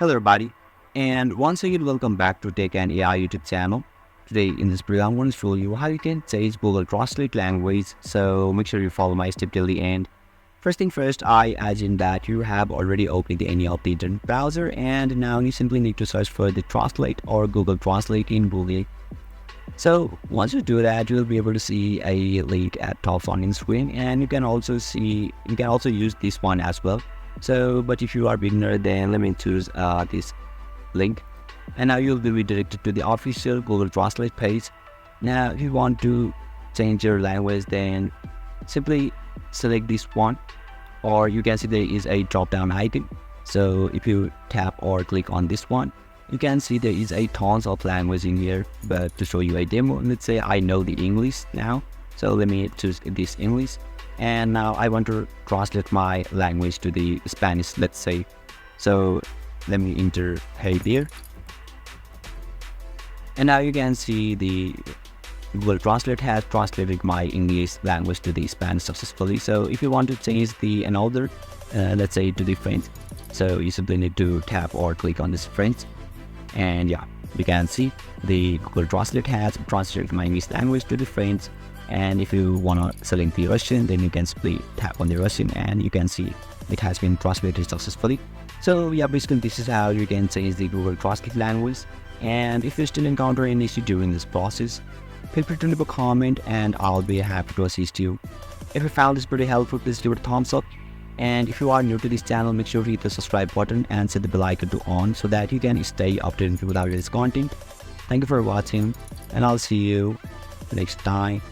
Hello everybody, and once again welcome back to Tech and AI YouTube channel. Today in this video I'm going to show you how you can change Google Translate language, so make sure you follow my step till the end. First thing first, I imagine that you have already opened any of the internet browser and now you simply need to search for the Translate or Google Translate in Google. So once you do that, you'll be able to see a link at top on the screen, and you can also use this one as well. But if you are beginner, then let me choose this link, and now you'll be redirected to the official Google Translate page. Now, if you want to change your language, then simply select this one, or you can see there is a drop-down icon. So if you tap or click on this one, you can see there is a tons of language in here. But to show you a demo, let's say I know the English now, so let me choose this English. And now I want to translate my language to the Spanish, let's say. So let me enter hey there. And now you can see the Google Translate has translated my English language to the Spanish successfully. So if you want to change the another, let's say to the French, so you simply need to tap or click on this French. And yeah, you can see the Google Translate has translated my English language to the French. And if you want to select the Russian, then you can simply tap on the Russian and you can see it has been translated successfully. So yeah, basically this is how you can change the Google Translate language. And if you still encounter any issue during this process, feel free to leave a comment and I'll be happy to assist you. If you found this pretty helpful, please give it a thumbs up. And if you are new to this channel, make sure to hit the subscribe button and set the bell icon to on so that you can stay updated with our latest content. Thank you for watching, and I'll see you next time.